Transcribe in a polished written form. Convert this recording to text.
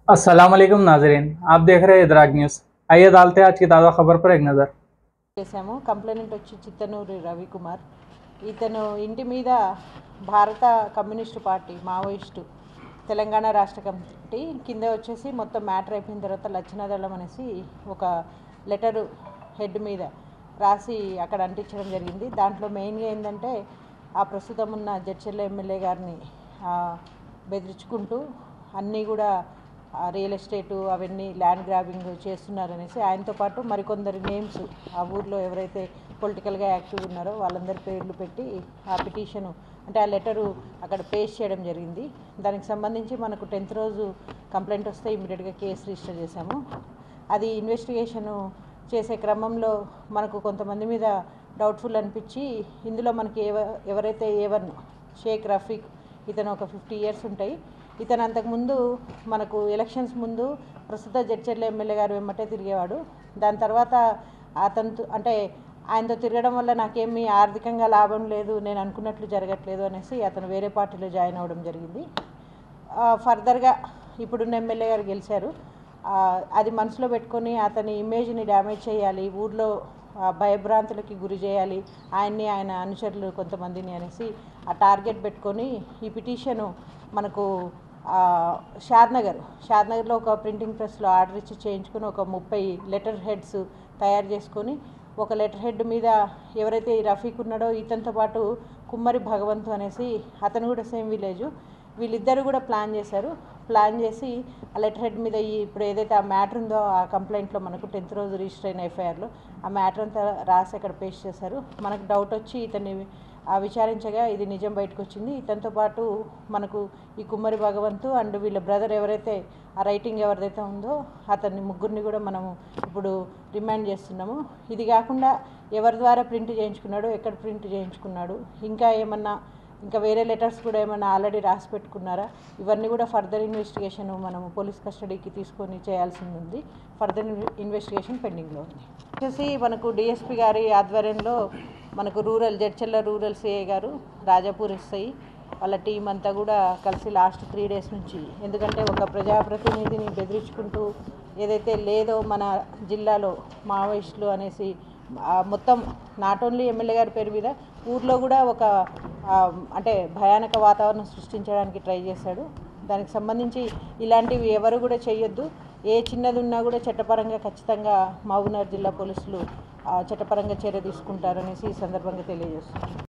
अस्सलाम वालेकुम नाजरीन, आप देख रहे हैं इदराक न्यूज़। आइए डालते हैं आज की ताज़ा खबर पर एक नज़र। చేశాము కంప్లైంట్ వచ్చి చిత్తనూరి రవికుమార్. ఇతను ఇంటి మీద భారత కమ్యూనిస్టు పార్టీ మావోయిస్టు తెలంగాణ రాష్ట్ర కమిటీ కింద వచ్చేసి మొత్తం మ్యాటర్ అయిపోయిన తర్వాత లచ్చనదళం అనేసి ఒక లెటరు హెడ్ మీద రాసి అక్కడ అంటించడం జరిగింది. దాంట్లో మెయిన్గా ఏంటంటే ఆ ప్రస్తుతం ఉన్న జడ్చర్ల ఎమ్మెల్యే గారిని బెదిరించుకుంటూ అన్నీ కూడా రియల్ ఎస్టేటు అవన్నీ ల్యాండ్ గ్రాబింగ్ చేస్తున్నారనేసి ఆయనతో పాటు మరికొందరి నేమ్స్ ఆ ఊర్లో ఎవరైతే పొలిటికల్గా యాక్టివ్ ఉన్నారో వాళ్ళందరి పేర్లు పెట్టి ఆ పిటిషను అంటే ఆ లెటరు అక్కడ పేస్ట్ చేయడం జరిగింది. దానికి సంబంధించి మనకు 10th రోజు కంప్లైంట్ వస్తే ఇమీడియట్గా కేసు రిజిస్టర్ చేశాము. అది ఇన్వెస్టిగేషను చేసే క్రమంలో మనకు కొంతమంది మీద డౌట్ఫుల్ అనిపించి ఇందులో మనకి ఎవరైతే A1 షేక్ రఫీక్ ఇతను ఒక 50 years ఉంటాయి. ఇతను అంతకుముందు మనకు ఎలక్షన్స్ ముందు ప్రస్తుత జడ్చర్ల ఎమ్మెల్యే గారు వెంబటే తిరిగేవాడు. దాని తర్వాత అతను అంటే ఆయనతో తిరగడం వల్ల నాకేమీ ఆర్థికంగా లాభం లేదు, నేను అనుకున్నట్లు జరగట్లేదు అనేసి అతను వేరే పార్టీలో జాయిన్ అవ్వడం జరిగింది. ఫర్దర్గా ఇప్పుడున్న ఎమ్మెల్యే గారు గెలిచారు. అది మనసులో పెట్టుకొని అతని ఇమేజ్ని డ్యామేజ్ చేయాలి, ఊర్లో భయభ్రాంతులకి గురి చేయాలి ఆయన్ని ఆయన అనుచరులు కొంతమందిని అనేసి ఆ టార్గెట్ పెట్టుకొని ఈ పిటిషను మనకు షాద్నగర్లో ఒక ప్రింటింగ్ ప్రెస్లో ఆర్డర్ ఇచ్చి చేయించుకొని ఒక 30 లెటర్ హెడ్స్ తయారు చేసుకొని ఒక లెటర్ హెడ్ మీద ఎవరైతే ఈ రఫీక్ ఉన్నాడో ఇతనితో పాటు కుమ్మరి భగవంతు అనేసి అతను కూడా సేమ్ విలేజు, వీళ్ళిద్దరు కూడా ప్లాన్ చేసి ఆ లెటర్ హెడ్ మీద ఇప్పుడు ఏదైతే ఆ మ్యాటర్ ఉందో ఆ కంప్లైంట్లో మనకు 10th రోజు రిజిస్టర్ అయిన FIRలో ఆ మ్యాటర్ అంతా రాసి అక్కడ పేస్ట్ చేశారు. మనకు డౌట్ వచ్చి ఇతన్ని విచారించగా ఇది నిజం బయటకు వచ్చింది. ఇతనితో పాటు మనకు ఈ కుమ్మరి భగవంతు అండ్ వీళ్ళ బ్రదర్ ఎవరైతే ఆ రైటింగ్ ఎవరిదైతే ఉందో అతన్ని ముగ్గురిని కూడా మనము ఇప్పుడు రిమాండ్ చేస్తున్నాము. ఇది కాకుండా ఎవరి ద్వారా ప్రింట్ చేయించుకున్నాడు, ఎక్కడ ప్రింట్ చేయించుకున్నాడు, ఇంకా వేరే లెటర్స్ కూడా ఏమైనా ఆల్రెడీ రాసి పెట్టుకున్నారా, ఇవన్నీ కూడా ఫర్దర్ ఇన్వెస్టిగేషన్ మనము పోలీస్ కస్టడీకి తీసుకొని చేయాల్సింది ఉంది. ఫర్దర్ ఇన్వెస్టిగేషన్ పెండింగ్లో ఉంది. వచ్చేసి మనకు DSP గారి ఆధ్వర్యంలో మనకు జడ్చర్ల రూరల్ CI గారు, రాజాపూర్ SI వాళ్ళ టీం అంతా కూడా కలిసి లాస్ట్ 3 days నుంచి, ఎందుకంటే ఒక ప్రజాప్రతినిధిని బెదిరించుకుంటూ ఏదైతే లేదో మన జిల్లాలో మావోయిస్టులు అనేసి మొత్తం నాట్ ఓన్లీ ఎమ్మెల్యే గారి పేరు మీద ఊర్లో కూడా ఒక అంటే భయానక వాతావరణం సృష్టించడానికి ట్రై చేశాడు. దానికి సంబంధించి ఇలాంటివి ఎవరు కూడా చేయొద్దు, ఏ చిన్నది ఉన్నా కూడా చట్టపరంగా ఖచ్చితంగా మహబూబ్నగర్ జిల్లా పోలీసులు చట్టపరంగా చర్య తీసుకుంటారనేసి ఈ సందర్భంగా తెలియజేస్తున్నారు.